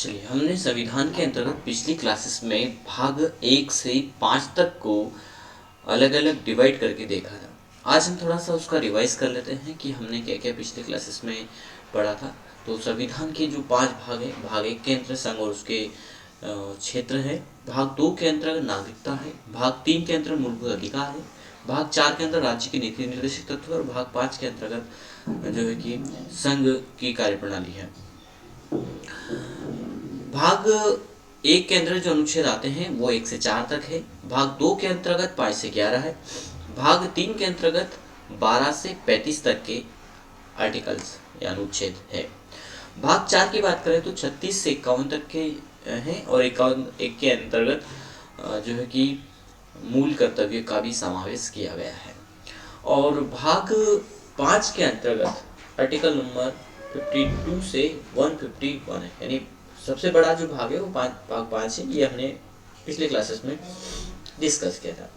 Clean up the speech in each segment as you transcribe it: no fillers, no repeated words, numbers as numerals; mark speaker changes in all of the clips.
Speaker 1: चलिए, हमने संविधान के अंतर्गत पिछली क्लासेस में भाग 1 से 5 तक को अलग अलग डिवाइड करके देखा था। आज हम थोड़ा सा उसका रिवाइज कर लेते हैं कि हमने क्या क्या पिछले क्लासेस में पढ़ा था। तो संविधान के जो 5 भाग हैं, भाग 1 के अंतर्गत संघ और उसके क्षेत्र है, भाग 2 के अंतर्गत नागरिकता है, भाग 3 के अंतर्गत मूलभूत अधिकार है, भाग 4 के अंदर राज्य की नीति निर्देशित तत्व और भाग 5 के अंतर्गत जो है कि संघ की कार्यप्रणाली है। भाग 1 के अंतर्गत जो अनुच्छेद आते हैं वो 1 से 4 तक है। भाग 2 के अंतर्गत 5 से 11 है। भाग 3 के अंतर्गत 12 से 35 तक के आर्टिकल्स या अनुच्छेद है। भाग 4 की बात करें तो 36 से 51 तक के हैं और 51 के अंतर्गत जो है कि मूल कर्तव्य का भी समावेश किया गया है। और भाग 5 के अंतर्गत आर्टिकल नंबर 52 से 151 है, यानी सबसे बड़ा जो भाग है वो भाग 5 है। ये हमने पिछले क्लासेस में डिस्कस किया था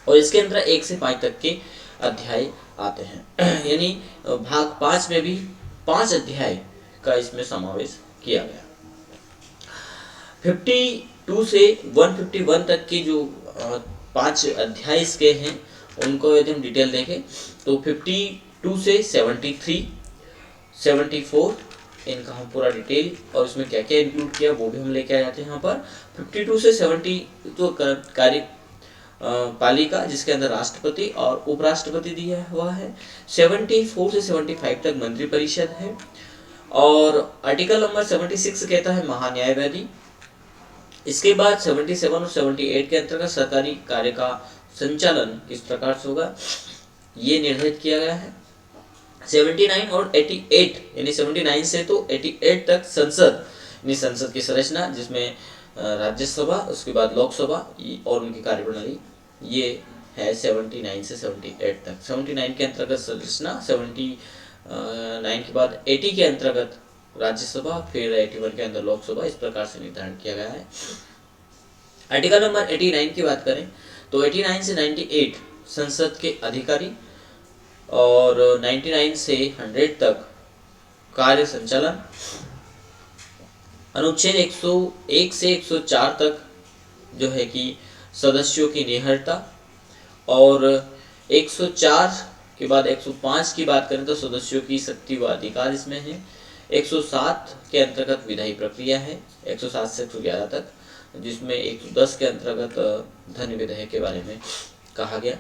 Speaker 1: और इसके अंदर 1 से 5 तक के अध्याय आते हैं, यानी भाग 5 में भी 5 अध्याय का इसमें समावेश किया गया। 52 से 151 तक के जो 5 अध्याय इसके हैं उनको यदि हम डिटेल देखें तो 52 से 73, 74 इनका हम पूरा डिटेल और इसमें क्या क्या इंक्लूड किया वो भी हम लेके आ जाते हैं यहाँ पर। 52 से 70 तो कार्यपालिका जिसके अंदर राष्ट्रपति और उपराष्ट्रपति दिया हुआ है। 74 से 75 तक मंत्रिपरिषद है और आर्टिकल नंबर 76 कहता है महान्यायवादी। इसके बाद 77 और 78 के अंतर्गत सरकारी कार्य का संचालन किस प्रकार से होगा ये निर्धारित किया गया है। 79 और 88 यानी 79 से तो 88 तक संसद यानी संसद की संरचना जिसमें राज्यसभा उसके बाद लोकसभा और उनकी कार्यप्रणाली ये है 79 से 78 तक। 79 के अंतर्गत संरचना, 79 के बाद 80 के अंतर्गत राज्यसभा, फिर 81 के अंदर लोकसभा, इस प्रकार से निर्धारण किया गया है। आर्टिकल नंबर 89 की बात करें तो 89 से 98 संसद के अधिकारी और 99 से 100 तक कार्य संचालन। अनुच्छेद 101 से 104 तक जो है कि सदस्यों की निहरता और 104 के बाद 105 की बात करें तो सदस्यों की शक्ति व अधिकार इसमें है। 107 के अंतर्गत विधायी प्रक्रिया है 107 से 111 तक, जिसमें 110 के अंतर्गत धन विधेयक के बारे में कहा गया।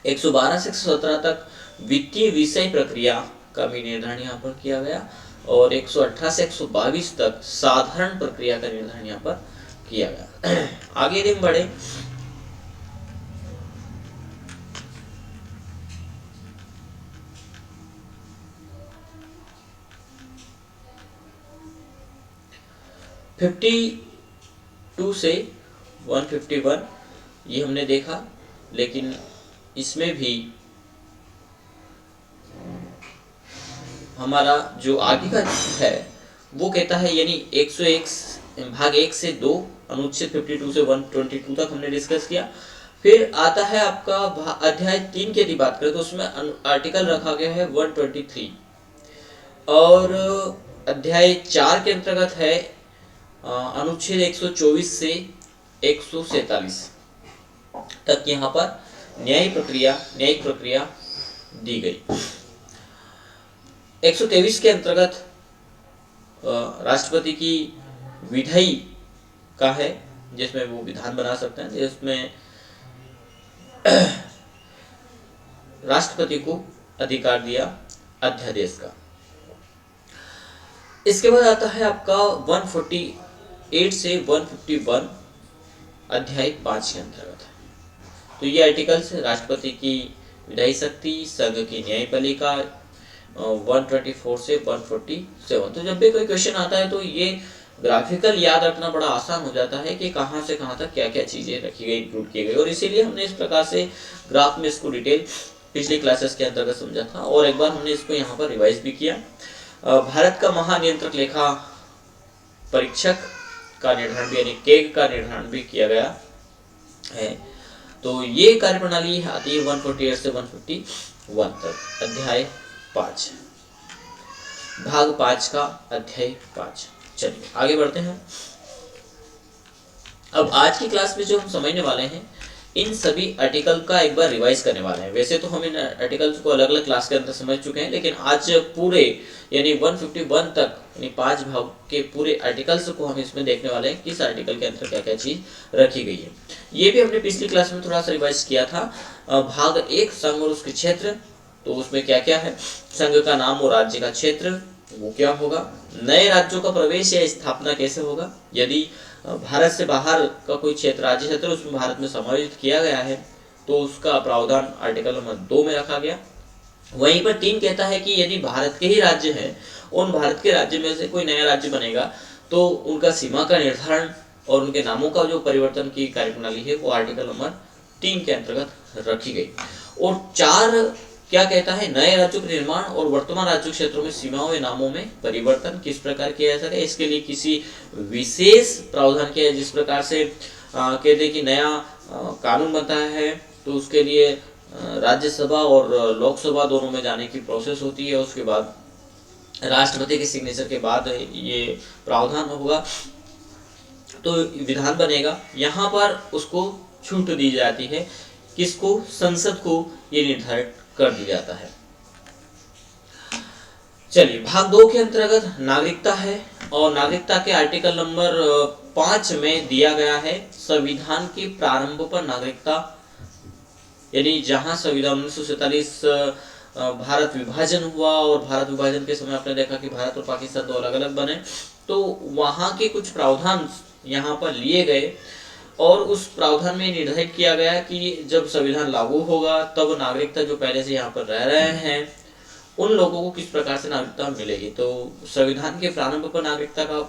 Speaker 1: 112 से 117 तक वित्तीय विषय प्रक्रिया का भी निर्धारण यहाँ पर किया गया और 118 से 122 तक साधारण प्रक्रिया का निर्धारण यहाँ पर किया गया। आगे यदि हम बढ़े फिफ्टी 2 से 151 ये हमने देखा, लेकिन इसमें भी हमारा जो आगे का है वो कहता है, यानी 101 भाग 1 से 2 अनुच्छेद 52 से 122 तक हमने डिस्कस किया। फिर आता है आपका अध्याय 3 की यदि बात करें तो उसमें आर्टिकल रखा गया है 123 और अध्याय 4 के अंतर्गत है अनुच्छेद 124 से 147 तक यहाँ पर न्यायिक प्रक्रिया दी गई। 123 के अंतर्गत राष्ट्रपति की विधायी का है जिसमें वो विधान बना सकते हैं, जिसमें राष्ट्रपति को अधिकार दिया अध्यादेश का। इसके बाद आता है आपका 148 से 151 अध्याय 5 के अंतर्गत। तो ये आर्टिकल्स राष्ट्रपति की विधायी शक्ति, संघ की न्यायपालिका 124 से 147। तो जब भी कोई क्वेश्चन आता है तो ये ग्राफिकल याद रखना बड़ा आसान हो जाता है कि कहाँ से कहाँ तक क्या क्या चीजें रखी गई, इंक्लूड की गई, और इसीलिए हमने इस प्रकार से ग्राफ में इसको डिटेल पिछली क्लासेस के अंतर्गत समझा था और एक बार हमने इसको यहाँ पर रिवाइज भी किया। भारत का महानियंत्रक लेखा परीक्षक का निर्धारण भी यानी केग का निर्धारण भी किया गया है। तो ये कार्यप्रणाली आती है 148 से 151 तक। अध्याय 5 भाग 5 का अध्याय 5। चलिए आगे बढ़ते हैं। अब आज की क्लास में जो हम समझने वाले हैं, इन सभी आर्टिकल का एक बार रिवाइज करने वाले हैं। वैसे तो हम इन आर्टिकल्स को अलग अलग क्लास के अंदर समझ चुके हैं, लेकिन आज पूरे यानी 151 तक यानी 5 भाग के पूरे आर्टिकल्स को हम इसमें देखने वाले हैं, किस आर्टिकल के अंदर क्या क्या चीज रखी गई है। ये भी हमने पिछली क्लास में थोड़ा सा रिवाइज किया था। भाग 1 संघ और उसके क्षेत्र, तो उसमें क्या क्या है, संघ का नाम और राज्य का क्षेत्र वो क्या होगा, नए राज्यों का प्रवेश या स्थापना कैसे होगा, यदि भारत से बाहर का कोई क्षेत्र राज्य क्षेत्र उसमें भारत में समायोजित किया गया है तो उसका प्रावधान आर्टिकल नंबर 2 में रखा गया। वहीं पर 3 कहता है कि यदि भारत के ही राज्य हैं, उन भारत के राज्य में से कोई नया राज्य बनेगा तो उनका सीमा का निर्धारण और उनके नामों का जो परिवर्तन की कार्यप्रणाली है वो आर्टिकल नंबर 3 के अंतर्गत रखी गई। और 4 क्या कहता है, नए राज्यों के निर्माण और वर्तमान राज्य क्षेत्रों में सीमाओं या नामों में परिवर्तन किस प्रकार किया जा सके, इसके लिए किसी विशेष प्रावधान किया है। जिस प्रकार से कहते हैं कि नया कानून बनता है तो उसके लिए राज्यसभा और लोकसभा दोनों में जाने की प्रोसेस होती है, उसके बाद राष्ट्रपति के सिग्नेचर के बाद ये प्रावधान होगा तो विधान बनेगा। यहाँ पर उसको छूट दी जाती है, किसको, संसद को ये निर्धारित कर दिया जाता है। चलिए भाग 2 के अंतर्गत नागरिकता है और नागरिकता के आर्टिकल नंबर 5 में दिया गया है संविधान के प्रारंभ पर नागरिकता, यानी जहां संविधान 1947 भारत विभाजन हुआ और भारत विभाजन के समय आपने देखा कि भारत और पाकिस्तान 2 अलग अलग बने, तो वहां के कुछ प्रावधान यहाँ पर लिए गए और उस प्रावधान में निर्धारित किया गया कि जब संविधान लागू होगा तब नागरिकता जो पहले से यहाँ पर रह रहे हैं उन लोगों को किस प्रकार से नागरिकता मिलेगी। तो संविधान के प्रारंभ पर नागरिकता का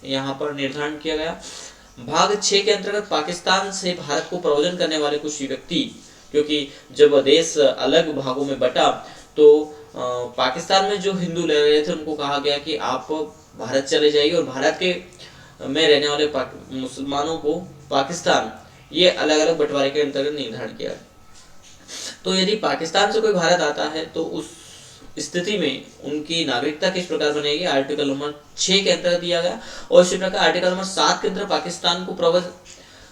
Speaker 1: यहाँ पर निर्धारण किया गया। भाग 6 के अंतर्गत पाकिस्तान से भारत को प्रव्रजन करने वाले कुछ व्यक्ति, क्योंकि जब देश अलग भागों में बटा तो पाकिस्तान में जो हिंदू रह रहे थे उनको कहा गया कि आप भारत चले जाइए और भारत के में रहने वाले मुसलमानों को पाकिस्तान, ये अलग अलग बंटवारे के अंतर्गत निर्धारण किया है। तो यदि पाकिस्तान से कोई भारत आता है तो उस स्थिति में उनकी नागरिकता किस प्रकार बनेगी, आर्टिकल नंबर 6 के अंतर्गत दिया गया। और इसी प्रकार आर्टिकल नंबर 7 के अंदर पाकिस्तान को प्रव्रजन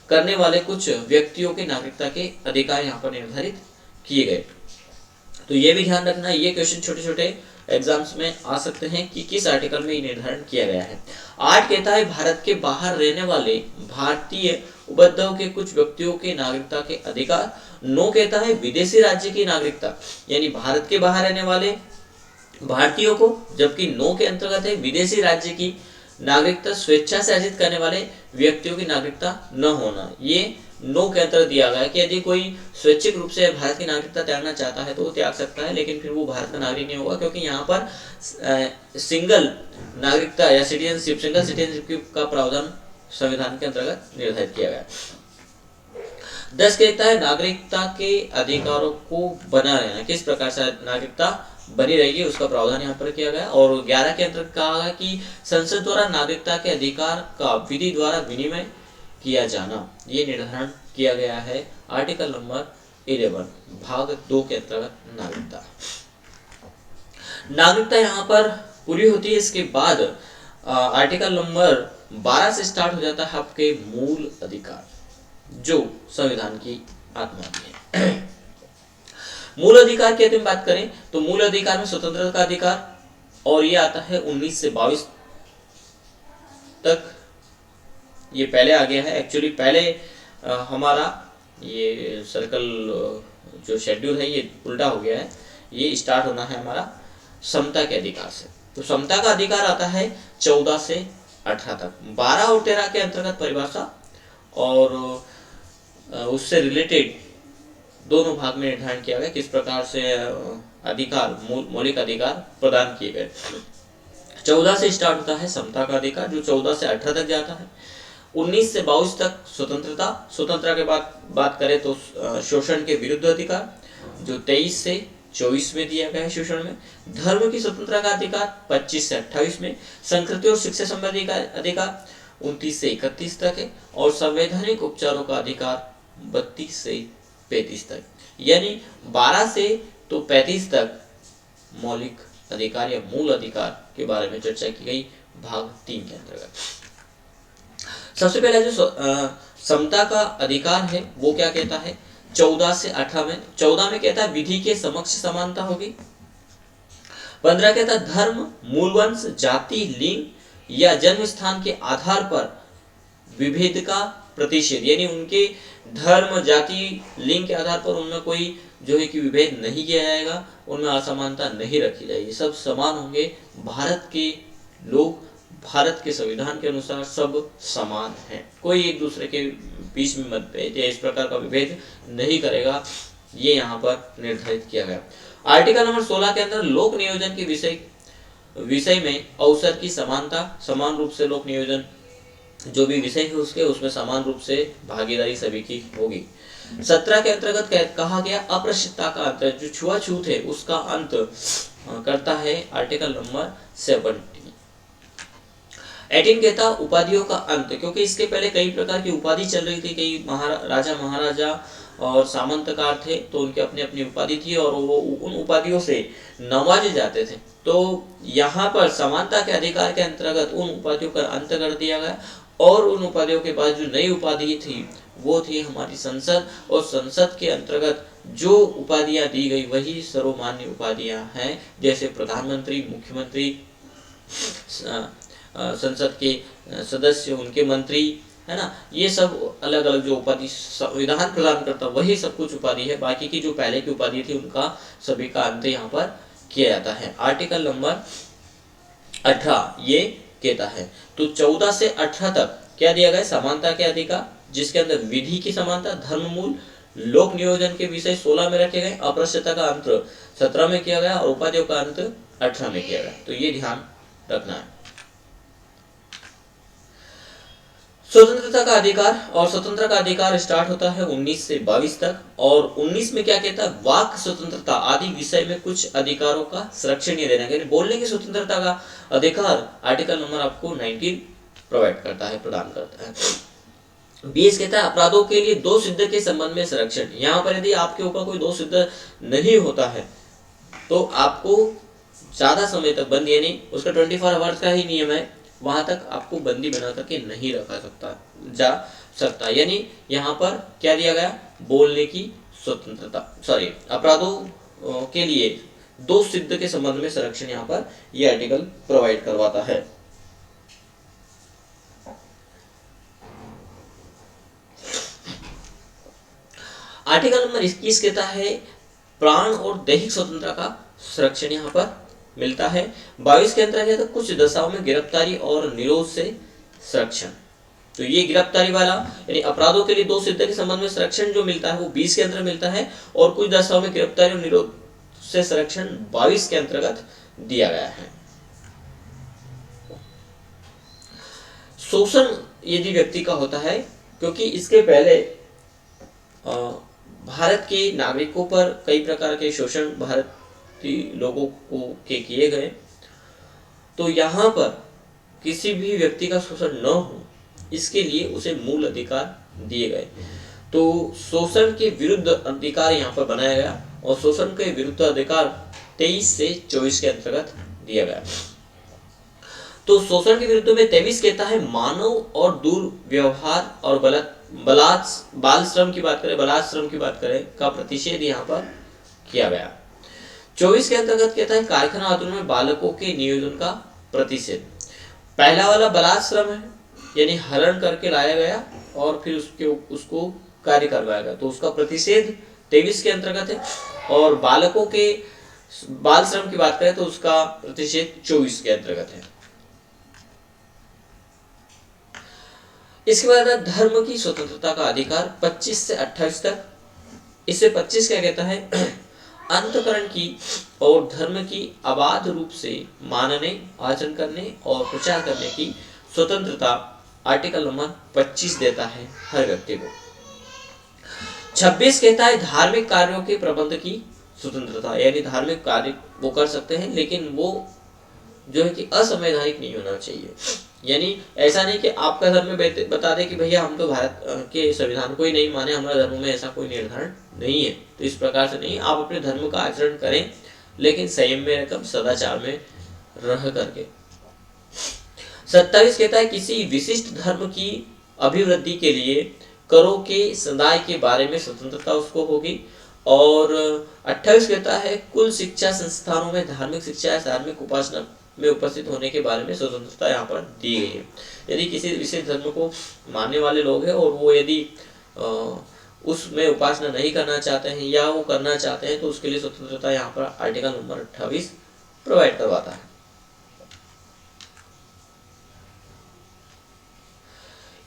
Speaker 1: करने वाले कुछ व्यक्तियों के नागरिकता के अधिकार यहाँ पर निर्धारित किए गए। तो ये भी ध्यान रखना, ये क्वेश्चन छोटे छोटे एग्जाम्स में आ सकते हैं कि किस आर्टिकल में ये निर्धारण किया गया है। 8 कहता है भारत के बाहर रहने वाले भारतीय उपद्रव के कुछ व्यक्तियों के नागरिकता के अधिकार। 9 कहता है विदेशी राज्य की नागरिकता, यानी भारत के बाहर रहने वाले भारतीयों को, जबकि 9 के अंतर्गत है विदेशी राज्य की नागरिकता स्वेच्छा से अर्जित करने वाले व्यक्तियों की नागरिकता न होना। ये 9 के अंतर्गत दिया गया है कि यदि कोई स्वैच्छिक रूप से भारत की नागरिकता त्यागना चाहता है तो वो त्याग सकता है, लेकिन फिर वो भारत का नागरिक नहीं होगा, क्योंकि यहाँ पर सिंगल नागरिकता या सिटीजनशिप, सिंगल सिटीजनशिप का प्रावधान संविधान के अंतर्गत निर्धारित किया गया। 10 कहता है नागरिकता के अधिकारों को बना रहना, किस प्रकार से नागरिकता बनी रहेगी उसका प्रावधान यहाँ पर किया गया। और 11 के अंतर्गत कहा गया कि संसद द्वारा नागरिकता के अधिकार का विधि द्वारा विनिमय किया जाना, ये निर्धारण किया गया है आर्टिकल नंबर 11 भाग 2 के अंतर्गत नागरिकता। नागरिकता यहाँ पर पूरी होती है। इसके बाद आर्टिकल नंबर 12 से स्टार्ट हो जाता है आपके मूल अधिकार, जो संविधान की आत्मा है। मूल अधिकार की यदि हम बात करें तो मूल अधिकार में स्वतंत्रता का अधिकार, और ये आता है 19 से 22 तक। ये पहले आ गया है, एक्चुअली पहले हमारा ये सर्कल जो शेड्यूल है ये उल्टा हो गया है। ये स्टार्ट होना है हमारा समता के अधिकार से। तो समता का अधिकार आता है 14 से 18 तक। 12 और 13 के अंतर्गत परिभाषा और उससे रिलेटेड दोनों भाग में निर्धारण किया गया किस प्रकार से अधिकार, मौलिक अधिकार प्रदान किए गए। 14 से स्टार्ट होता है समता का अधिकार, जो 14 से 18 तक जाता है। 19 से 22 तक स्वतंत्रता। स्वतंत्रता के बाद बात करें तो शोषण के विरुद्ध अधिकार, जो 23 से 24 में दिया गया है शोषण में। धर्म की स्वतंत्रता का अधिकार 25 से 28 में। संस्कृति और शिक्षा संबंधी अधिकार 29 से 31 तक है। और संवैधानिक उपचारों का अधिकार 32 से 35 तक, यानी 12 से तो 35 तक मौलिक अधिकार या मूल अधिकार के बारे में चर्चा की गई। भाग 3 के अंतर्गत। सबसे पहला जो समता का अधिकार है वो क्या कहता है, 14 से 18 में। 14 में कहता है विधि के समक्ष समानता होगी। 15 कहता है धर्म, मूलवंश, जाति, लिंग या जन्म स्थान के आधार पर विभेद का प्रतिषेध, यानी उनके धर्म, जाति, लिंग के आधार पर उनमें कोई जो है कि विभेद नहीं किया जाएगा, उनमें असमानता नहीं रखी जाएगी, सब समान होंगे। भारत के लोग भारत के संविधान के अनुसार सब समान हैं, कोई एक दूसरे के बीच में मतभेद या इस प्रकार का विभेद नहीं करेगा, ये यहाँ पर निर्धारित किया गया। आर्टिकल नंबर 16 के अंदर लोक नियोजन के विषय में अवसर की समानता, समान रूप से लोक नियोजन जो भी विषय है उसके उसमें समान रूप से भागीदारी सभी की होगी। 17 के अंतर्गत कहा गया अपृष्ठता का अंत, जो छुआछूत है उसका अंत करता है आर्टिकल नंबर 17। 18 कहता उपाधियों का अंत, क्योंकि इसके पहले कई प्रकार की उपाधि चल रही थी, कई राजा महाराजा और सामंतकार थे, तो उनके अपनी अपनी उपाधि थी और वो उन उपाधियों से नवाजे जाते थे। तो यहाँ पर समानता के अधिकार के अंतर्गत उन उपाधियों का अंत कर दिया गया और उन उपाधियों के बाद जो नई उपाधि थी वो थी हमारी संसद, और संसद के अंतर्गत जो उपाधियां दी गई वही सर्वमान्य उपाधियां हैं, जैसे प्रधानमंत्री, मुख्यमंत्री, संसद के सदस्य, उनके मंत्री, है ना, ये सब अलग अलग जो उपाधि संविधान प्रदान करता वही सब कुछ उपाधि है। बाकी की जो पहले की उपाधि थी उनका सभी का अंत यहाँ पर किया जाता है। आर्टिकल नंबर 18 ये कहता है, तो 14 से 18 तक क्या दिया गया, समानता के अधिकार, जिसके अंदर विधि की समानता, धर्म मूल, लोक नियोजन के विषय 16 में रखे गए, अपृष्ठता का अंत 17 में किया गया और उपाधियों का अंत 18 में किया गया। तो ये ध्यान रखना है। स्वतंत्रता का अधिकार, और स्वतंत्रता का अधिकार स्टार्ट होता है 19 से 22 तक, और 19 में क्या कहता है, वाक स्वतंत्रता आदि विषय में कुछ अधिकारों का संरक्षण ये देना, बोलने की स्वतंत्रता का अधिकार आर्टिकल नंबर आपको 19 प्रोवाइड करता है, प्रदान करता है। 20 कहता है अपराधों के लिए दोष सिद्ध के संबंध में संरक्षण। यहाँ पर यदि आपके ऊपर कोई दोष सिद्ध नहीं होता है तो आपको ज्यादा समय तक बंदी, यानी उसका 24 आवर्स का ही नियम है, वहां तक आपको बंदी बना करके नहीं रखा जा सकता। यानी यहाँ पर क्या दिया गया, बोलने की स्वतंत्रता, सॉरी, अपराधों के लिए दोष सिद्ध के संबंध में संरक्षण यहाँ पर यह आर्टिकल प्रोवाइड करवाता है। आर्टिकल नंबर 21 कहता है प्राण और दैहिक स्वतंत्रता का संरक्षण यहाँ पर मिलता है। 22 के अंतर्गत कुछ दशाओं में गिरफ्तारी और निरोध से संरक्षण, तो ये गिरफ्तारी वाला यानी अपराधों के लिए दोष सिद्ध के संबंध में संरक्षण जो मिलता है वो 20 के अंतर्गत मिलता है, और कुछ दशाओं में गिरफ्तारी और निरोध से संरक्षण 22 के अंतर्गत दिया गया है। शोषण यदि व्यक्ति का होता है, क्योंकि इसके पहले भारत के नागरिकों पर कई प्रकार के शोषण भारतीय लोगों को के किए गए, तो यहाँ पर किसी भी व्यक्ति का शोषण न हो इसके लिए उसे मूल अधिकार दिए गए। तो शोषण के विरुद्ध अधिकार यहाँ पर बनाया गया, और शोषण के विरुद्ध अधिकार 23 से 24 के अंतर्गत दिया गया। तो शोषण के विरुद्ध में 23 कहता है मानव और दुर्व्यवहार और बाल श्रम की बात करें, बलात् श्रम की बात करें का प्रतिषेध यहाँ पर किया गया। 24 के अंतर्गत कहता है कारखाना आंदोलन में बालकों के नियोजन का प्रतिषेध। पहला वाला बलात् श्रम है, यानी हरण करके लाया गया और फिर उसको कार्य करवाया गया, तो उसका प्रतिषेध 23 के अंतर्गत है। और बालकों के बाल श्रम की बात करें तो उसका प्रतिषेध 24 के अंतर्गत है। इसके बाद धर्म की स्वतंत्रता का अधिकार 25 से 28 तक। इससे 25 क्या कहता है अंतकरण की और धर्म की अबाध रूप से मानने, आचरण करने और प्रचार करने की स्वतंत्रता आर्टिकल नंबर 25 देता है हर व्यक्ति को। 26 कहता है धार्मिक कार्यों के प्रबंध की स्वतंत्रता, यानी धार्मिक कार्य वो कर सकते हैं लेकिन वो जो है कि असंवैधानिक नहीं होना चाहिए। यानी ऐसा नहीं कि आपका धर्म बता दे कि भैया हम तो भारत के संविधान को ही नहीं माने, हमारे धर्म में ऐसा कोई निर्धारण नहीं है, तो इस प्रकार से नहीं, आप अपने धर्म का आचरण करें लेकिन संयम में रकम सदाचार में रह करके। 27 कहता है किसी विशिष्ट धर्म की अभिवृद्धि के लिए करों के समुदाय के बारे में स्वतंत्रता उसको होगी। और 28 कहता है कुल शिक्षा संस्थानों में धार्मिक शिक्षा या धार्मिक उपासना में उपस्थित होने के बारे में स्वतंत्रता यहाँ पर दी गई है। यदि किसी विशेष धर्म को मानने वाले लोग हैं और वो यदि उसमें उपासना नहीं करना चाहते हैं या वो करना चाहते हैं तो उसके लिए स्वतंत्रता यहाँ पर आर्टिकल नंबर 28 प्रोवाइड करवाता है।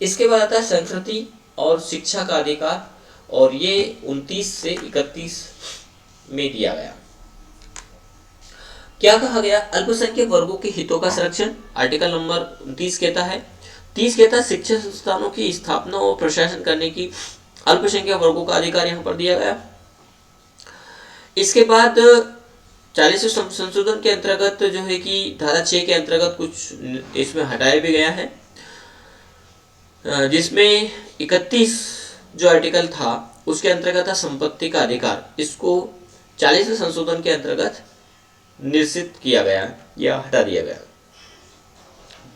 Speaker 1: इसके बाद आता है संस्कृति और शिक्षा का अधिकार, और ये 29 से 31 में दिया गया। क्या कहा गया? अल्पसंख्यक वर्गों के हितों का संरक्षण, आर्टिकल नंबर 29 कहता है। 30 कहता है शिक्षा संस्थानों की स्थापना और प्रशासन करने की अल्पसंख्यक वर्गों का अधिकार यहाँ पर दिया गया। इसके बाद 40वें संशोधन के अंतर्गत जो है कि धारा 6 के अंतर्गत कुछ इसमें हटाया भी गया है, जिसमें 31 जो आर्टिकल था उसके अंतर्गत था संपत्ति का अधिकार। इसको 40वें संशोधन के अंतर्गत निश्चित किया गया या हटा दिया गया।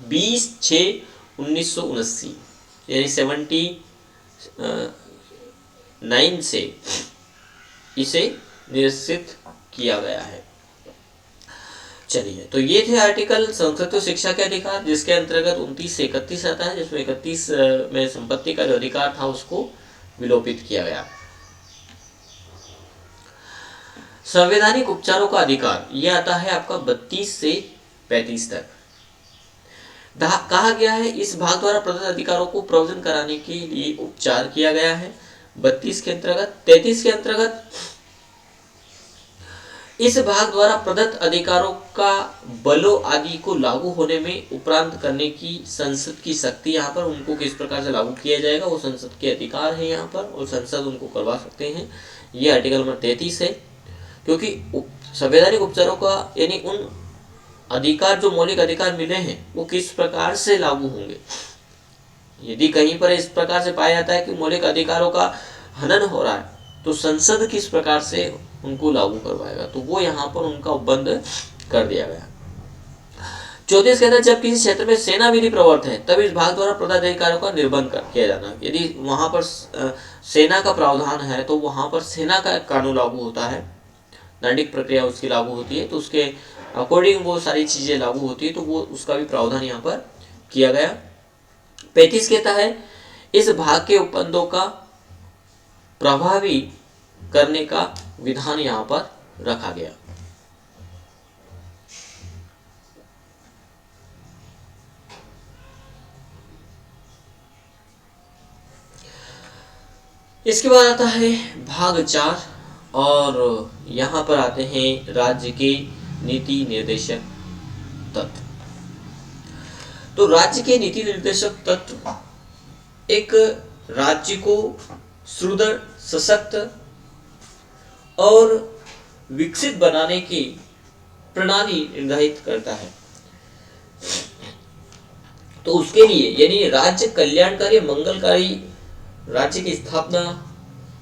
Speaker 1: 20/6/1979 यानी 79 से इसे निश्चित किया गया है। चलिए, तो ये थे आर्टिकल संस्कृति और शिक्षा के अधिकार, जिसके अंतर्गत 29 से 31 आता है, जिसमें 31 में संपत्ति का जो अधिकार था उसको विलोपित किया गया। संवैधानिक उपचारों का अधिकार ये आता है आपका 32 से 35 तक। कहा गया है इस भाग द्वारा प्रदत्त अधिकारों को प्रयोजन कराने के लिए उपचार किया गया है 32 के अंतर्गत। 33 के अंतर्गत इस भाग द्वारा प्रदत्त अधिकारों का बलों आदि को लागू होने में उपरांत करने की संसद की शक्ति, यहाँ पर उनको किस प्रकार से लागू किया जाएगा वो संसद के अधिकार है यहाँ पर, और संसद उनको करवा सकते हैं। ये आर्टिकल नंबर 33 है, क्योंकि संवैधानिक उपचारों का यानी उन अधिकार जो मौलिक अधिकार मिले हैं वो किस प्रकार से लागू होंगे। यदि कहीं पर इस प्रकार से पाया जाता है कि मौलिक अधिकारों का हनन हो रहा है तो संसद किस प्रकार से उनको लागू करवाएगा, तो वो यहाँ पर उनका उपबंध कर दिया गया। 34 कहता है जब किसी क्षेत्र में सेना विधि प्रवर्त है तब इस भाग द्वारा प्रदत्त अधिकारों का निर्बंध किया जाना। यदि वहां पर सेना का प्रावधान है तो वहां पर सेना का कानून लागू होता है, दंडिक प्रक्रिया उसकी लागू होती है, तो उसके अकॉर्डिंग वो सारी चीजें लागू होती है, तो वो उसका भी प्रावधान यहाँ पर किया गया। 35 कहता है इस भाग के उपबंधों का प्रभावी करने का विधान यहाँ पर रखा गया। इसके बाद आता है भाग 4, और यहाँ पर आते हैं राज्य के नीति निर्देशक तत्व। तो राज्य के नीति निर्देशक तत्व एक राज्य को सुदृढ़, सशक्त और विकसित बनाने की प्रणाली निर्धारित करता है। तो उसके लिए यानी राज्य कल्याणकारी, मंगलकारी राज्य की स्थापना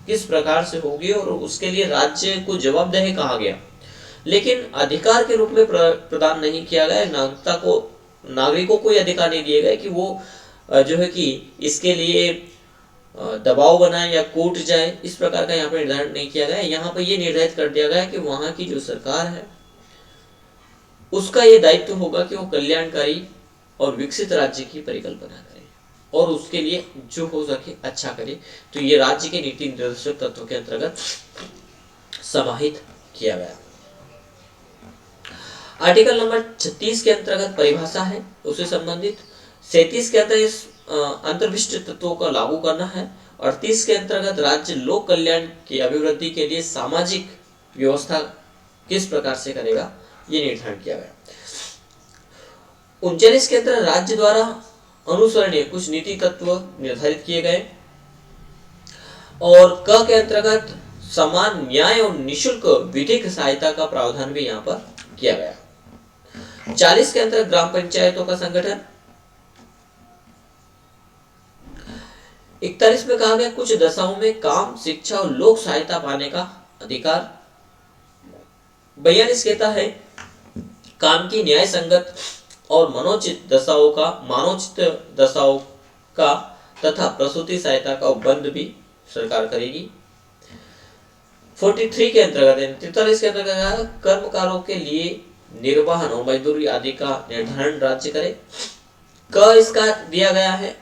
Speaker 1: किस प्रकार से होगी, और उसके लिए राज्य को जवाबदेह कहा गया, लेकिन अधिकार के रूप में प्रदान नहीं किया गया। नागरिकों को यह अधिकार नहीं दिए गए कि वो जो है कि इसके लिए दबाव बनाए या कोर्ट जाए, इस प्रकार का यहाँ पर निर्धारण नहीं किया गया। यहाँ पर यह निर्धारित कर दिया गया कि वहां की जो सरकार है उसका ये दायित्व होगा कि वो कल्याणकारी और विकसित राज्य की परिकल्पना करे और उसके लिए जो हो सके अच्छा करे। तो ये राज्य के नीति निर्देशक तत्वों के अंतर्गत समाहित किया गया। आर्टिकल नंबर 36 के अंतर्गत परिभाषा है उससे संबंधित। 37 के अंतर्गत इस अंतर्विशिष्ट तत्वों का लागू करना है। 38 के अंतर्गत राज्य लोक कल्याण की अभिवृद्धि के लिए सामाजिक व्यवस्था किस प्रकार से करेगा ये निर्धारण किया गया। 39 के अंतर्गत राज्य द्वारा अनुसरणीय कुछ नीति तत्व निर्धारित किए गए। और क के अंतर्गत समान न्याय और निशुल्क विधिक सहायता का प्रावधान भी यहाँ पर किया गया। 40 के अंतर्गत ग्राम पंचायतों का संगठन। 41 में कहा गया कुछ दशाओं में काम, शिक्षा और लोक सहायता पाने का अधिकार। 42 कहता है काम की न्याय संगत और मानोचित दशाओं का तथा प्रसूति सहायता का उपबंध भी सरकार करेगी। 43 के अंतर्गत 43 के अंतर्गत कर्मकारों के लिए निर्वहन और मजदूरी आदि का निर्धारण राज्य करे। इसका दिया गया है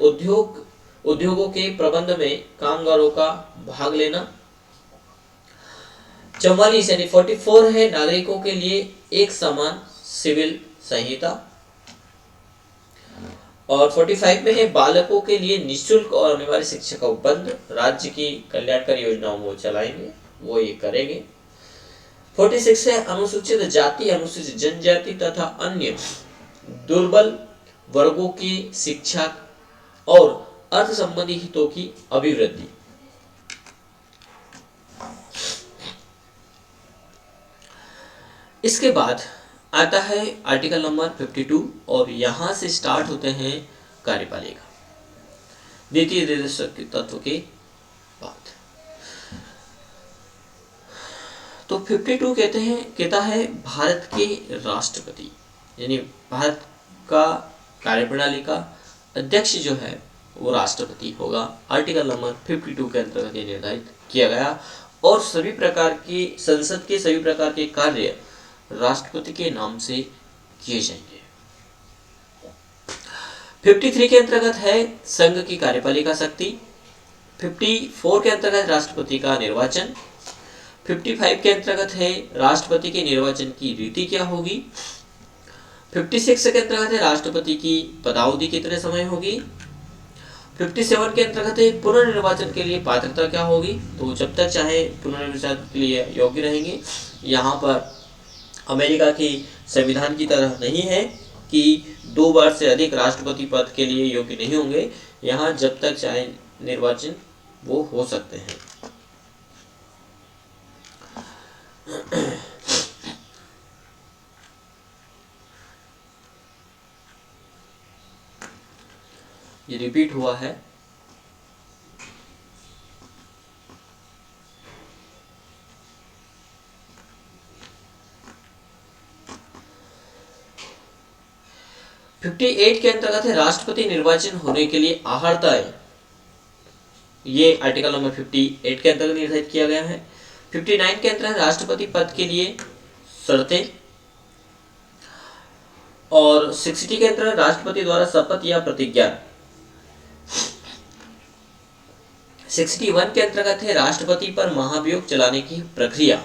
Speaker 1: उद्योगों के प्रबंध में कामगारों का भाग लेना। 44 यानी 44 है नागरिकों के लिए एक समान सिविल संहिता। और 45 में है बालकों के लिए निःशुल्क और अनिवार्य शिक्षा का उपबंध। राज्य की कल्याणकारी योजनाओं वो चलाएंगे, वो ये करेंगे। 46 है अनुसूचित जाति, अनुसूचित जनजाति तथा अन्य दुर्बल वर्गों की शिक्षा और अर्थ संबंधी हितों की अभिवृद्धि। इसके बाद आता है आर्टिकल नंबर 52 और यहां से स्टार्ट होते हैं कार्यपालिका, द्वितीय निदेशक के तत्व के बाद। तो 52 कहता है भारत के राष्ट्रपति यानी भारत का कार्यप्रणाली का अध्यक्ष जो है वो राष्ट्रपति होगा। आर्टिकल नंबर 52 के अंतर्गत ये निर्धारित किया गया और सभी प्रकार के संसद के सभी प्रकार के कार्य राष्ट्रपति के नाम से किए जाएंगे। 53 के अंतर्गत है संघ की कार्यपालिका शक्ति। 54 के अंतर्गत राष्ट्रपति का निर्वाचन। 55 के अंतर्गत है राष्ट्रपति के निर्वाचन की रीति क्या होगी। 56 के अंतर्गत है राष्ट्रपति की पदावधि कितने समय होगी। 57 के अंतर्गत है पुनर्निर्वाचन के लिए पात्रता क्या होगी, तो जब तक चाहे पुनर्निर्वाचन के लिए योग्य रहेंगे। यहाँ पर अमेरिका की संविधान की तरह नहीं है कि 2 बार से अधिक राष्ट्रपति पद के लिए योग्य नहीं होंगे। यहाँ जब तक चाहे निर्वाचन वो हो सकते हैं। ये रिपीट हुआ है। फिफ्टी 58 के अंतर्गत है राष्ट्रपति निर्वाचन होने के लिए आहारताएं। ये आर्टिकल नंबर 58 के अंतर्गत निर्धारित किया गया है। 59 के अंतर्गत राष्ट्रपति पद के लिए शर्तें और 60 के अंतर्गत राष्ट्रपति द्वारा शपथ या प्रतिज्ञा। 61 के अंतर्गत है राष्ट्रपति पर महाभियोग चलाने की प्रक्रिया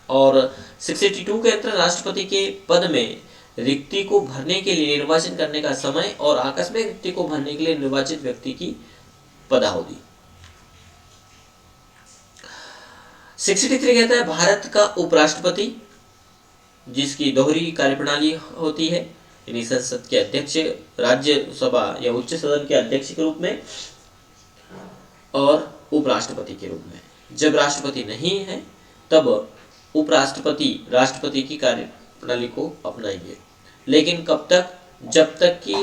Speaker 1: और 62 के अंतर्गत राष्ट्रपति के पद में रिक्ति को भरने के लिए निर्वाचन करने का समय और आकस्मिक रिक्ति को भरने के लिए निर्वाचित व्यक्ति की पदावधि। 63 कहता है भारत का उपराष्ट्रपति जिसकी दोहरी कार्यप्रणाली होती है, यानी संसद के अध्यक्ष, राज्यसभा या उच्च सदन के अध्यक्ष के रूप में और उपराष्ट्रपति के रूप में। जब राष्ट्रपति नहीं है तब उपराष्ट्रपति राष्ट्रपति की कार्यप्रणाली को अपनाएंगे, लेकिन कब तक, जब तक कि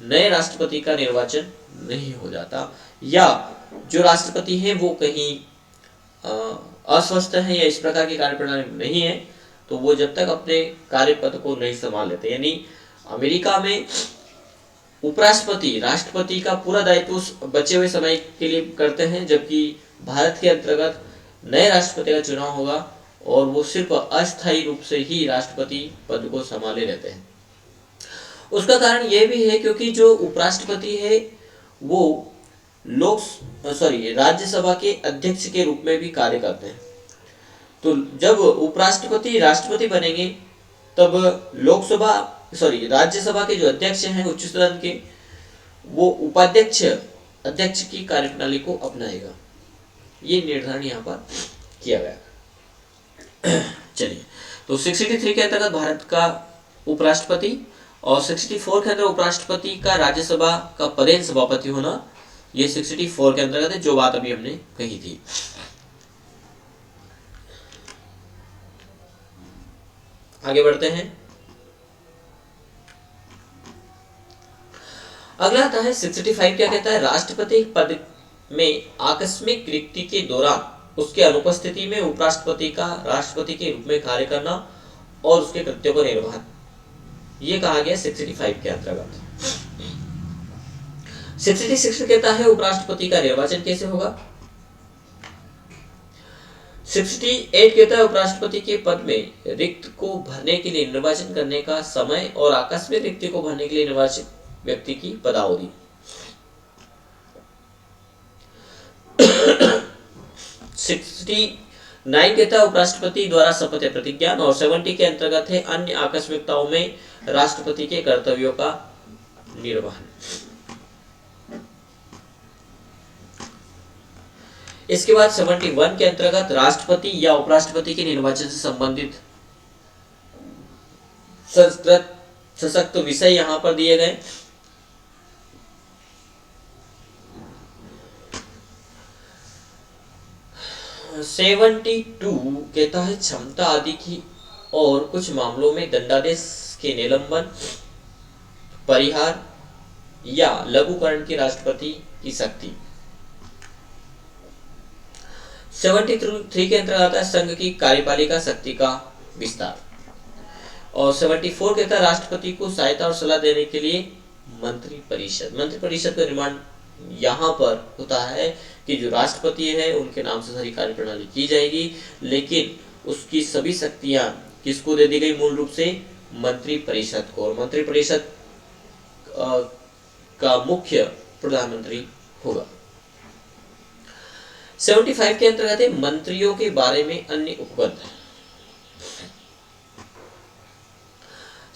Speaker 1: नए राष्ट्रपति का निर्वाचन नहीं हो जाता या जो राष्ट्रपति है वो कहीं अस्वस्थ है या इस प्रकार की कार्यप्रणाली नहीं है, तो वो जब तक अपने कार्यपद को नहीं संभाल लेते। यानी अमेरिका में उपराष्ट्रपति राष्ट्रपति का पूरा दायित्व उस बचे हुए समय के लिए करते हैं, जबकि भारत के अंतर्गत नए राष्ट्रपति का चुनाव होगा और वो सिर्फ अस्थायी रूप से ही राष्ट्रपति पद को संभाले रहते हैं। उसका कारण यह भी है क्योंकि जो उपराष्ट्रपति है वो राज्यसभा के अध्यक्ष के रूप में भी कार्य करते हैं। तो जब उपराष्ट्रपति राष्ट्रपति बनेंगे तब राज्यसभा के जो अध्यक्ष हैं उच्च सदन के, वो उपाध्यक्ष अध्यक्ष की कार्यप्रणाली को अपनाएगा। ये निर्धारण यहाँ पर किया गया। चलिए, तो 63 के अंतर्गत भारत का उपराष्ट्रपति और 64 के अंदर उपराष्ट्रपति का राज्यसभा का पदेन सभापति होना, ये 64 के अंतर्गत है, जो बात अभी हमने कही थी। आगे बढ़ते हैं। अगला आता है 65। क्या कहता है, राष्ट्रपति पद में आकस्मिक रिक्ति के दौरान उसके अनुपस्थिति में उपराष्ट्रपति का राष्ट्रपति के रूप में कार्य करना और उसके कृत्यों का निर्वहन। ये कहा गया 65 के अंतर्गत। 66 कहता है उपराष्ट्रपति का निर्वाचन कैसे होगा। 68 कहता है उपराष्ट्रपति के पद में रिक्त को भरने के लिए निर्वाचन करने का समय और आकस्मिक रिक्ति को भरने के लिए निर्वाचित व्यक्ति की पदावधि। 69 कहता है उपराष्ट्रपति द्वारा शपथ या प्रतिज्ञा, और 70 के अंतर्गत है अन्य आकस्मिकताओं में राष्ट्रपति के कर्तव्यों का निर्वहन। इसके बाद 71 के अंतर्गत राष्ट्रपति या उपराष्ट्रपति के निर्वाचन से संबंधित सशक्त विषय यहां पर दिए गए। सेवेंटी टू कहता है क्षमता आदि की और कुछ मामलों में दंडादेश के निलंबन, परिहार या लघुकरण की राष्ट्रपति की शक्ति। 73 के अंतर्गत आता है संघ की कार्यपालिका शक्ति का विस्तार। और 74 कहता है राष्ट्रपति को सहायता और सलाह देने के लिए मंत्रिपरिषद। मंत्रिपरिषद का निर्माण यहाँ पर होता है कि जो राष्ट्रपति है उनके नाम से सारी कार्य प्रणाली की जाएगी, लेकिन उसकी सभी शक्तियां किसको दे दी गई, मूल रूप से मंत्रिपरिषद को। और मंत्रिपरिषद का मुख्य प्रधानमंत्री होगा। 75 के अंतर्गत है मंत्रियों के बारे में अन्य उपबंध।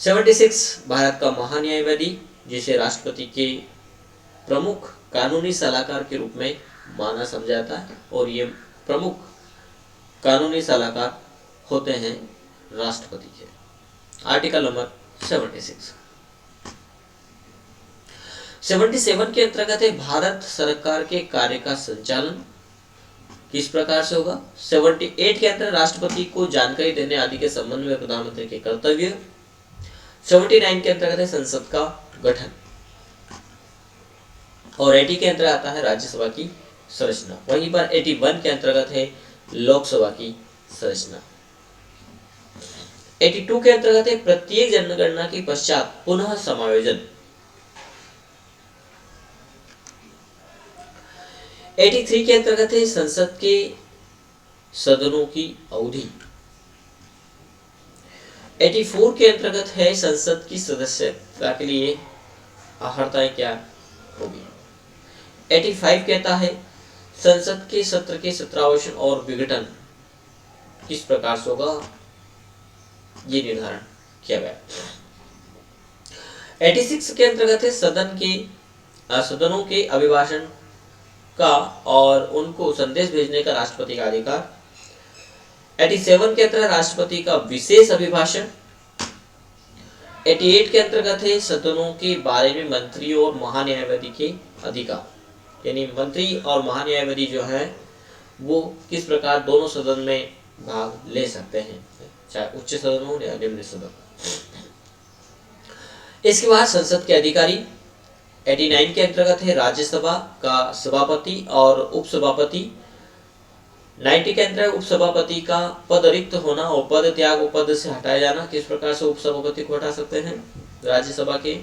Speaker 1: 76 भारत का महान्यायवादी, जिसे राष्ट्रपति के प्रमुख कानूनी सलाहकार के रूप में माना समझाता है, और ये प्रमुख कानूनी सलाहकार होते हैं राष्ट्रपति के। Article number 76। 77 के अंतर्गत है भारत सरकार के कार्य का संचालन किस प्रकार से होगा। 78 के अंतर्गत राष्ट्रपति को जानकारी देने आदि के संबंध में प्रधानमंत्री के कर्तव्य। 79 के अंतर्गत है संसद का गठन, और 80 के अंतर्गत आता है राज्यसभा की संरचना। वहीं पर 81 के अंतर्गत है लोकसभा की संरचना। 82 के अंतर्गत है प्रत्येक जनगणना के पश्चात पुनः समायोजन। 83 के अंतर्गत है संसद के सदनों की अवधि। 84 के अंतर्गत है संसद की सदस्यता के लिए अर्हताएं क्या होगी। 85 कहता है संसद के सत्र के सत्रावसान और विघटन किस प्रकार से होगा, ये निर्धारण किया गया। 86 के अंतर्गत है सदनों के अभिभाषण का और उनको संदेश भेजने का राष्ट्रपति का अधिकार। 87 के अंतर्गत राष्ट्रपति का विशेष अभिभाषण। 88 के अंतर्गत है सदनों के बारे में मंत्रियों और महान्यायवादी के अधिकार, यानी मंत्री और महान्यायवादी जो है वो किस प्रकार दोनों सदन में भाग ले सकते हैं, चाहे उच्च सदन हो या निम्न सदन। इसके बाद संसद के अधिकारी। 89 के अंतर्गत है राज्यसभा का सभापति और उपसभापति। 90 के अंतर्गत उपसभापति का पद रिक्त होना और पद त्याग और पद से हटाया जाना। किस प्रकार से उपसभापति को हटा सकते हैं राज्यसभा के।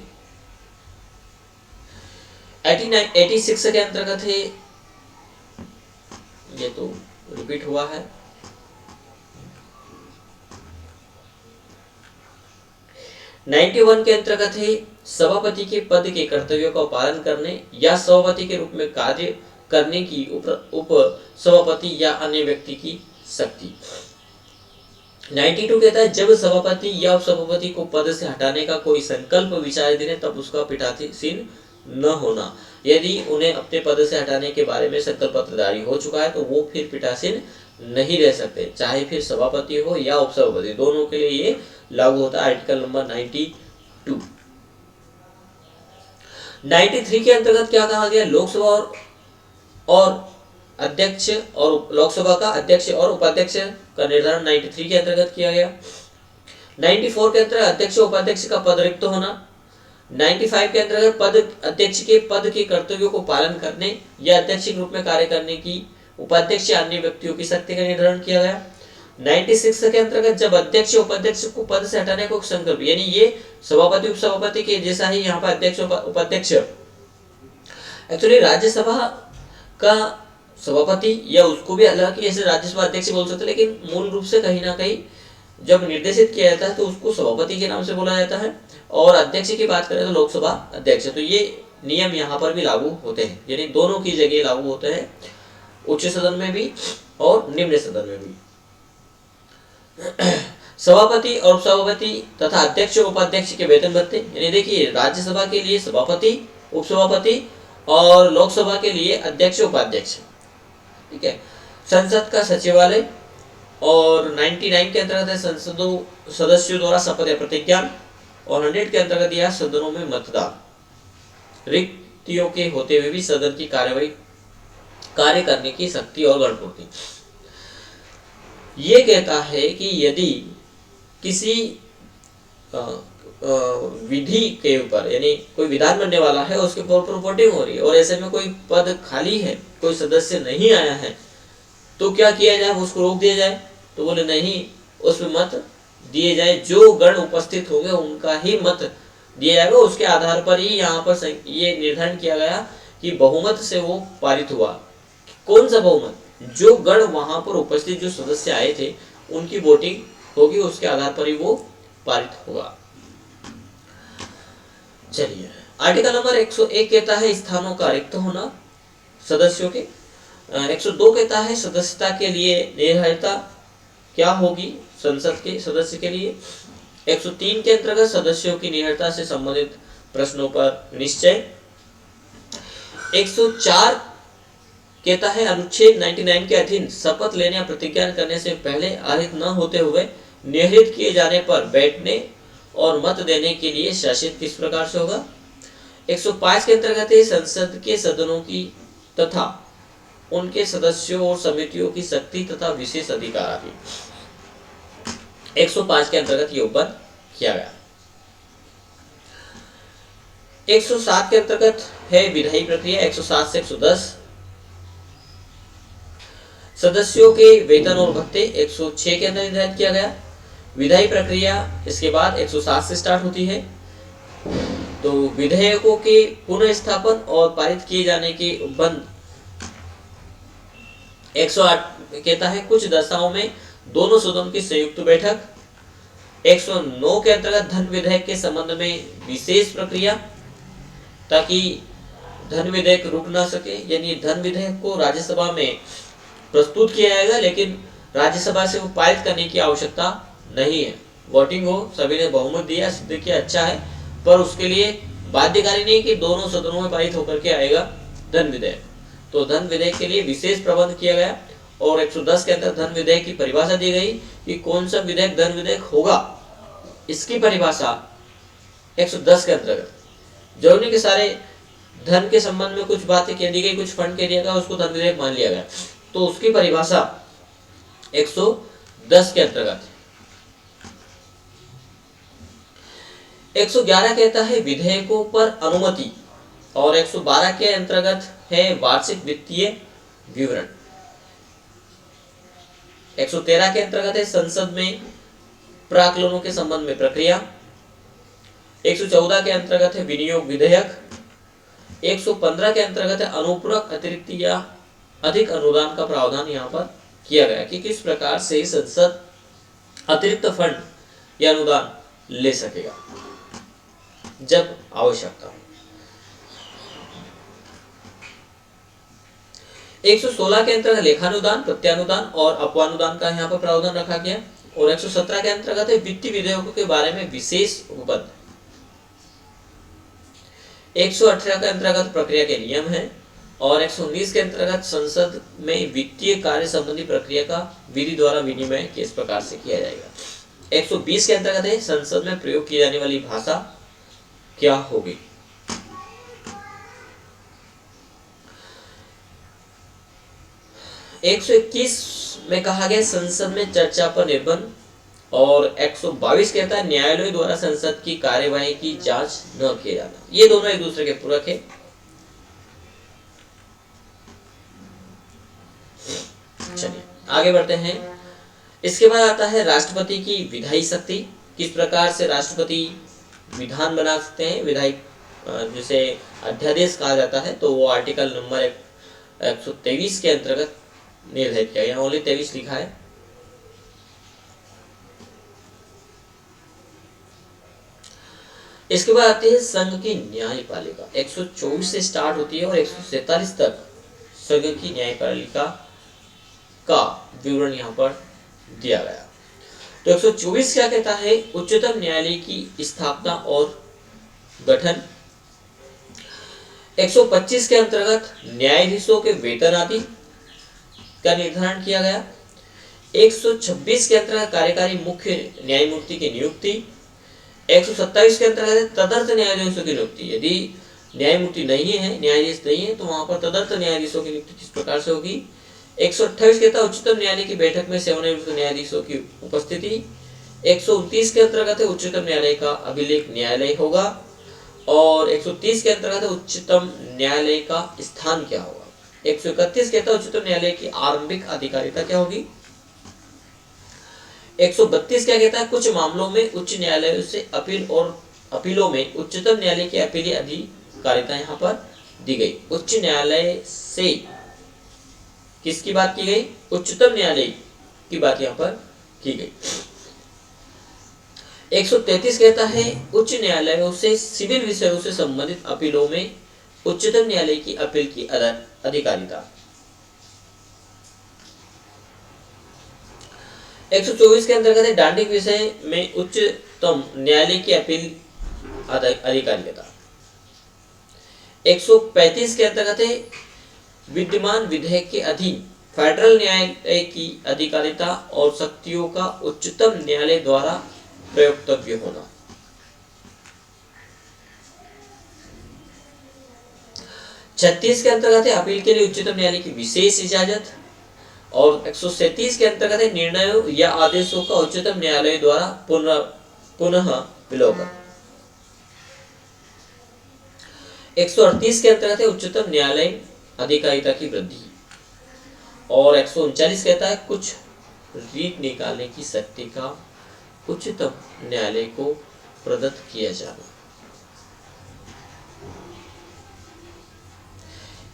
Speaker 1: 86 के अंतर्गत है, ये तो रिपीट हुआ है। 91 के अंतर्गत है सभापति के पद के कर्तव्यों का पालन करने या सभापति के रूप में कार्य करने की उप सभापति या अन्य व्यक्ति की शक्ति। 92 कहता है जब सभापति या उप सभापति को पद से हटाने का कोई संकल्प विचाराधीन है तब उसका पीठासीन न होना। यदि उन्हें अपने पद से हटाने के बारे में संकल्प पत्र जारी हो चुका है तो वो फिर पीठासीन नहीं रह सकते, चाहे फिर सभापति हो या उपसभापति, दोनों के लिए ये लागू होता है। Article number 92। 93 के अंतर्गत क्या कहा गया, लोकसभा और अध्यक्ष और लोकसभा का अध्यक्ष और उपाध्यक्ष का निर्धारण 93 के अंतर्गत किया गया। 94 के अंतर्गत अध्यक्ष और उपाध्यक्ष का पद रिक्त होना। 95 के अंतर्गत अध्यक्ष के पद के कर्तव्यों को पालन करने या अध्यक्ष के रूप में कार्य करने की उपाध्यक्ष या अन्य व्यक्तियों की शक्ति का निर्धारण किया गया। 96 के अंतर्गत जब अध्यक्ष उपाध्यक्ष को पद से हटाने को संकल्प, यानी ये सभापति उपसभापति के जैसा ही यहाँ पर अध्यक्ष उपाध्यक्ष, एक्चुअली राज्यसभा का सभापति या उसको भी अलग ऐसे राज्यसभा अध्यक्ष बोल सकते, लेकिन मूल रूप से कहीं ना कहीं जब निर्देशित किया जाता है तो उसको सभापति के नाम से बोला जाता है, और अध्यक्ष की बात करें तो लोकसभा अध्यक्ष। तो ये नियम यहाँ पर भी लागू होते हैं, यानी दोनों की जगह लागू होते हैं, उच्च सदन में भी और निम्न सदन में भी। सभापति और उपसभापति तथा अध्यक्ष और उपाध्यक्ष के वेतन भत्ते, यानी देखिए राज्यसभा के लिए सभापति उपसभापति और लोकसभा के लिए अध्यक्ष उपाध्यक्ष, ठीक है। संसद का सचिवालय, और 99 के अंतर्गत है संसदों सदस्यों द्वारा शपथ या प्रतिज्ञा, और 100 के अंतर्गत यह सदनों में मतदान। रिक्तियों के होते हुए भी सदन की कार्यवाही कार्य करने की शक्ति और गणपूर्ति। ये कहता है कि यदि किसी विधि के ऊपर, यानी कोई विधान बनने वाला है, उसके ऊपर वोटिंग हो रही है और ऐसे में कोई पद खाली है, कोई सदस्य नहीं आया है, तो क्या किया जाए, उसको रोक दिया जाए। तो बोले नहीं, उसमें मत दिए जाए, जो गण उपस्थित होंगे उनका ही मत दिया जाएगा। उसके आधार पर ही यहाँ पर ये निर्धारण किया गया कि बहुमत से वो पारित हुआ। कौन सा बहुमत? जो गण वहां पर उपस्थित जो सदस्य आए थे उनकी वोटिंग होगी, उसके आधार पर ही वो पारित होगा। चलिए, आर्टिकल नंबर 101 कहता है स्थानों का रिक्त होना सदस्यों के। 102 कहता है सदस्यता के लिए निर्धारिता क्या होगी संसद के सदस्य के लिए। 103 के अंतर्गत सदस्यों की निर्धारिता से संबंधित प्रश्नों पर निश्चय। 104 कहता है अनुच्छेद 99 के अधीन शपथ लेने या प्रतिज्ञा करने से पहले आहरित न होते हुए निर्हित किए जाने पर बैठने और मत देने के लिए शासित किस प्रकार से होगा। 105 के अंतर्गत संसद के सदनों की तथा उनके सदस्यों और समितियों की शक्ति तथा विशेष अधिकार आदि 105 के अंतर्गत योगदान किया गया। 107 के अंतर्गत है विधायी प्रक्रिया। 107 से 110 सदस्यों के वेतन और भत्ते 106 के अंदर निर्धारित किया गया। विधायी प्रक्रिया इसके बाद 107 से स्टार्ट होती है। तो विधेयकों के पुनः स्थापन और पारित किए जाने के उपबंध 108 कहता है कुछ दशाओं में दोनों सदनों की संयुक्त बैठक। 109 के अंतर्गत धन विधेयक के संबंध में विशेष प्रक्रिया, ताकि धन विधेयक रुक ना सके, यानी धन विधेयक को राज्यसभा में प्रस्तुत किया जाएगा लेकिन राज्यसभा से वो पारित करने की आवश्यकता नहीं है। वोटिंग हो, सभी ने बहुमत दिया, सिद्ध किया, अच्छा है, पर उसके लिए बाध्यकारी नहीं कि दोनों सदनों में पारित होकर के आएगा धन विधेयक। तो धन विधेयक के लिए विशेष प्रबंध किया गया। और 110 के अंदर धन विधेयक की परिभाषा दी गई कि कौन सा विधेयक धन विधेयक होगा। इसकी परिभाषा 110 के अंतर्गत जरूरी के सारे धन के संबंध में कुछ बातें कह दी गई, कुछ फंड कह दिया गया, उसको धन विधेयक मान लिया गया। तो उसकी परिभाषा 110 के अंतर्गत। 111 कहता है विधेयकों पर अनुमति, और 112 के अंतर्गत है वार्षिक वित्तीय विवरण। 113 के अंतर्गत है संसद में प्राक्कलनों के संबंध में प्रक्रिया। 114 के अंतर्गत है विनियोग विधेयक। 115 के अंतर्गत है अनुपूरक अतिरिक्त या अधिक अनुदान का प्रावधान यहाँ पर किया गया कि किस प्रकार से संसद अतिरिक्त फंड या अनुदान ले सकेगा जब आवश्यकता हो। 116 के अंतर्गत लेखानुदान, प्रत्यानुदान और अपवानुदान का यहाँ पर प्रावधान रखा गया। और 117 के अंतर्गत है वित्तीय विधेयकों के बारे में विशेष उपबंध। 118 के अंतर्गत प्रक्रिया के नियम है। और 119 के अंतर्गत संसद में वित्तीय कार्य संबंधी प्रक्रिया का विधि द्वारा विनिमय किस प्रकार से किया जाएगा। 120 के अंतर्गत है संसद में प्रयोग की जाने वाली भाषा क्या होगी। 121 में कहा गया संसद में चर्चा पर निर्बंध। और 122 कहता है न्यायालय द्वारा संसद की कार्यवाही की जांच न किया जाना। ये दोनों एक दूसरे के पूरक है। चलिए आगे बढ़ते हैं। इसके बाद आता है राष्ट्रपति की विधायी शक्ति। किस प्रकार से राष्ट्रपति विधान बना सकते हैं, विधायी जिसे अध्यादेश कहा जाता है, तो वो आर्टिकल नंबर 123 के अंतर्गत निर्धारित किया गया। ओनली 23 लिखा है। इसके बाद आती है संघ की न्यायपालिका। 124 से स्टार्ट होती है और 147 तक संघ की न्यायपालिका का विवरण यहाँ पर दिया गया। तो 124 क्या कहता है, उच्चतम न्यायालय की स्थापना और गठन। 125 के अंतर्गत न्यायाधीशों के वेतन आदि का निर्धारण किया गया। 126 के अंतर्गत कार्यकारी मुख्य न्यायमूर्ति की नियुक्ति। 127 के अंतर्गत तदर्थ न्यायाधीशों की नियुक्ति। यदि न्यायमूर्ति नहीं है, न्यायाधीश नहीं है, तो वहां पर तदर्थ न्यायाधीशों की नियुक्ति किस प्रकार से होगी। 128 कहता है उच्चतम न्यायालय की बैठक में सेवानिवृत्त न्यायाधीशों की उपस्थिति। 129 के अंतर्गत उच्चतम न्यायालय का अभिलेख न्यायालय होगा। और 130 के अंतर्गत उच्चतम न्यायालय का स्थान क्या होगा। 131 कहता है उच्चतम न्यायालय की आरंभिक अधिकारिता क्या होगी। 132 क्या कहता है, कुछ मामलों में उच्च न्यायालयों से अपील और अपीलों में उच्चतम न्यायालय की अपीली अधिकारिता यहाँ पर दी गई। उच्च न्यायालय से किसकी बात की गई, उच्चतम न्यायालय की बात यहाँ पर की गई। 133 कहता है उच्च न्यायालयों से सिविल विषयों से संबंधित अपीलों में उच्चतम न्यायालय की अपील की अधिकारिता। 124 के अंतर्गत दांडिक विषय में उच्चतम न्यायालय की अपील अधिकारिता। 135 के अंतर्गत विद्यमान विधेयक के अधीन फेडरल न्यायालय की अधिकारिता और शक्तियों का उच्चतम न्यायालय द्वारा प्रयोक्तव्य होना। 36 के अंतर्गत अपील के लिए उच्चतम न्यायालय की विशेष इजाजत। और 137 के अंतर्गत निर्णयों या आदेशों का उच्चतम न्यायालय द्वारा पुनः विलोकन। 138 के अंतर्गत उच्चतम न्यायालय अधिकारिता की वृद्धि। और 139 कहता है कुछ रीट निकालने की शक्ति का उच्चतम न्यायालय को प्रदत्त किया जाना।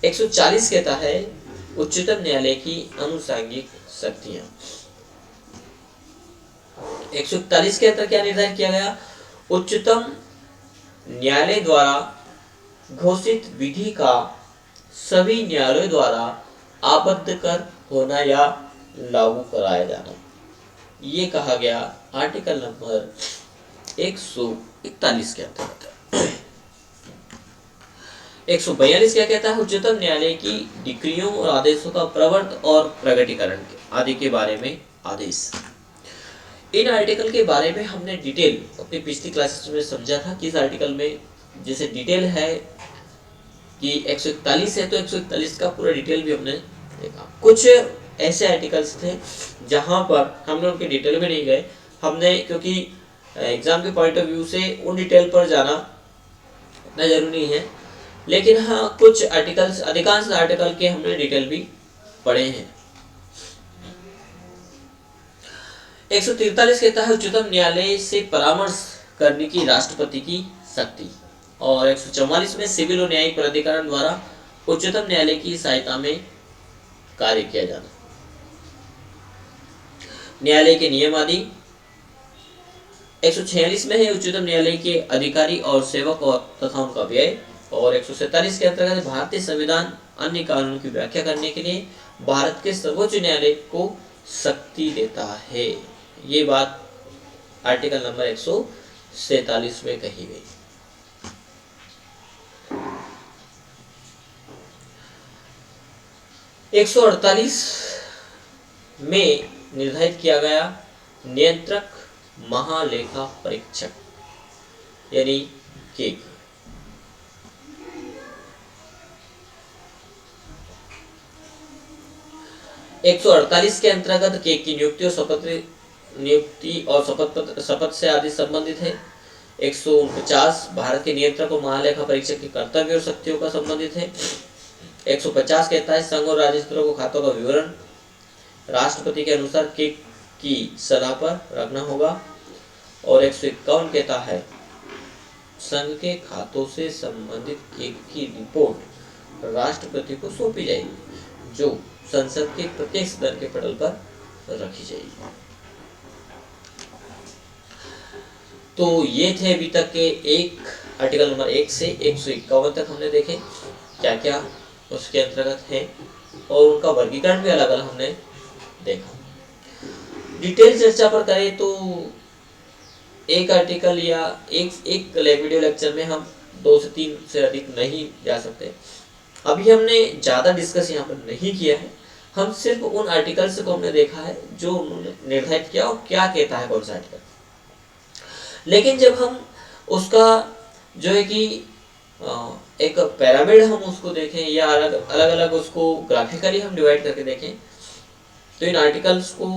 Speaker 1: 140 कहता है उच्चतम न्यायालय की अनुषांगिक शक्तियां। 141 के अंदर क्या निर्धारित किया गया, उच्चतम न्यायालय द्वारा घोषित विधि का सभी न्यायालयों द्वारा आबद्ध कर होना या लागू कराया जाना। ये कहा गया आर्टिकल नंबर 141 के अंतर्गत। 142 क्या कहता है, उच्चतम न्यायालय की डिक्रियों और आदेशों का प्रवर्तन और प्रकटीकरण आदि के बारे में आदेश। इन आर्टिकल के बारे में हमने डिटेल अपनी पिछली क्लासेस में समझा था कि इस आर्टिकल में जैसे डिटेल है कि 141 है तो 141 का पूरा डिटेल भी हमने देखा। कुछ ऐसे आर्टिकल्स थे जहां पर हमने उनके डिटेल में नहीं गए, हमने क्योंकि एग्जाम के पॉइंट ऑफ व्यू से उन डिटेल पर जाना उतना जरूरी नहीं है, लेकिन हाँ कुछ आर्टिकल्स, अधिकांश आर्टिकल के हमने डिटेल भी पढ़े हैं। 143 कहता है उच्चतम न्यायालय से परामर्श करने की राष्ट्रपति की शक्ति। और 144 में सिविल और न्यायिक प्राधिकरण द्वारा उच्चतम न्यायालय की सहायता में कार्य किया जाना। न्यायालय के नियम आदि। 146 में है उच्चतम न्यायालय के अधिकारी और सेवक और तथा उनका व्यय। और 147 के अंतर्गत भारतीय संविधान अन्य कानून की व्याख्या करने के लिए भारत के सर्वोच्च न्यायालय को शक्ति देता है। ये बात आर्टिकल नंबर 147 में कही गई। एक 148 में निर्धारित किया गया नियंत्रक महालेखा परीक्षक यानी केक। एक 148 के अंतर्गत केक की नियुक्ति और शपथ से आदि संबंधित है। 149 भारत के नियंत्रक और महालेखा परीक्षक के कर्तव्य और शक्तियों का संबंधित है। 150 कहता है संघ और राज्य स्तर को खातों का विवरण। राष्ट्रपति के अनुसार केक की सलाह पर रखना होगा। और 151 कहता है संघ के खातों से संबंधित एक की रिपोर्ट राष्ट्रपति को सौंपी जाएगी, जो संसद के प्रत्येक सदन के पटल पर रखी जाएगी। तो ये थे अभी तक के आर्टिकल नंबर 1 से 151 तक हमने देखे क्या क्या उसके अंतर्गत है, और उनका वर्गीकरण भी अलग अलग हमने देखा। डिटेल चर्चा पर करें तो एक आर्टिकल या एक वीडियो लेक्चर में हम 2 से 3 से अधिक नहीं जा सकते। अभी हमने ज़्यादा डिस्कस यहाँ पर नहीं किया है, हम सिर्फ उन आर्टिकल्स को हमने देखा है जो उन्होंने निर्धारित किया और क्या कहता है कौन सा आर्टिकल। लेकिन जब हम उसका जो है कि एक पिरामिड हम उसको देखें या अलग अलग उसको ग्राफिकली हम डिवाइड करके देखें, तो इन आर्टिकल्स को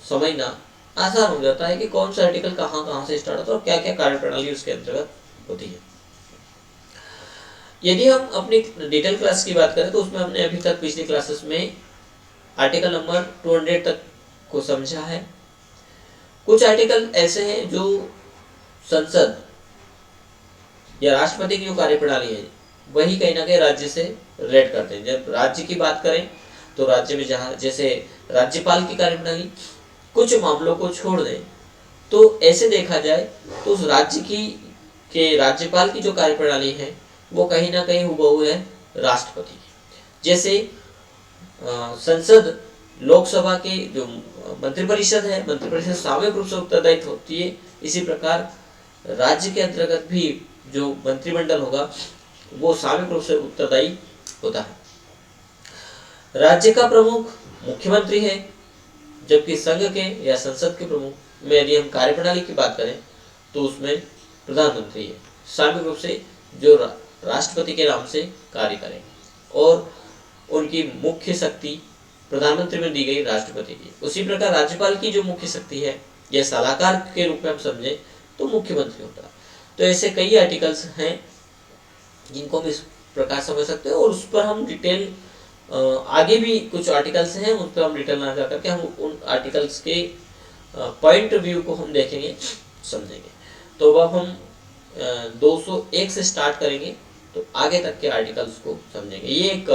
Speaker 1: समझना आसान हो जाता है कि कौन सा आर्टिकल कहाँ से स्टार्ट होता है और क्या क्या कार्यप्रणाली उसके अंतर्गत होती है। यदि हम अपनी डिटेल क्लास की बात करें तो उसमें हमने अभी तक पिछली क्लासेस में आर्टिकल नंबर 200 तक को समझा है। कुछ आर्टिकल ऐसे हैं जो संसद या राष्ट्रपति की जो कार्यप्रणाली है वही कहीं ना कहीं राज्य से रिलेट करते हैं। जब राज्य की बात करें तो राज्य में जहाँ जैसे राज्यपाल की कार्यप्रणाली, कुछ मामलों को छोड़ दें तो ऐसे देखा जाए तो उस राज्य के राज्यपाल की जो कार्यप्रणाली है वो कहीं ना कहीं हुबहू है राष्ट्रपति की। जैसे संसद लोकसभा के जो मंत्रिपरिषद है, मंत्रिपरिषद सामूहिक रूप से उत्तरदायित्व होती है, इसी प्रकार राज्य के अंतर्गत भी जो मंत्रिमंडल होगा वो सामूहिक रूप से उत्तरदायी होता है। राज्य का प्रमुख मुख्यमंत्री है, जबकि संघ के या संसद के प्रमुख में यदि हम कार्यप्रणाली की बात करें तो उसमें प्रधानमंत्री है, सामूहिक रूप से जो राष्ट्रपति के नाम से कार्य करेंगे, और उनकी मुख्य शक्ति प्रधानमंत्री में दी गई राष्ट्रपति की। उसी प्रकार राज्यपाल की जो मुख्य शक्ति है या सलाहकार के रूप में हम समझे तो मुख्यमंत्री होता है। तो ऐसे कई आर्टिकल्स हैं जिनको हम इस प्रकार समझ सकते हैं, और उस पर हम डिटेल आगे भी कुछ आर्टिकल्स हैं उन पर हम डिटेल ना जा करके हम उन आर्टिकल्स के पॉइंट व्यू को हम देखेंगे, समझेंगे। तो अब हम 201 से स्टार्ट करेंगे तो आगे तक के आर्टिकल्स को समझेंगे। ये एक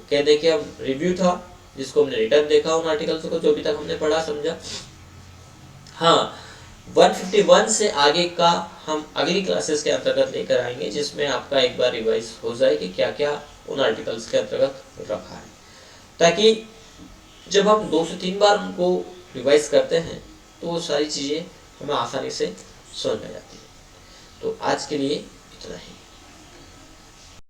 Speaker 1: कह दें कि अब रिव्यू था जिसको हमने रिटर्न देखा उन आर्टिकल्स को जो अभी तक हमने पढ़ा समझा। हाँ, 151 से आगे का हम अगली क्लासेस के अंतर्गत लेकर आएंगे, जिसमें आपका एक बार रिवाइज हो जाए कि क्या क्या उन आर्टिकल्स के अंतर्गत रखा है, ताकि जब हम 2 से 3 बार उनको रिवाइज करते हैं तो वो सारी चीज़ें हमें आसानी से समझ में जाती है। तो आज के लिए इतना ही।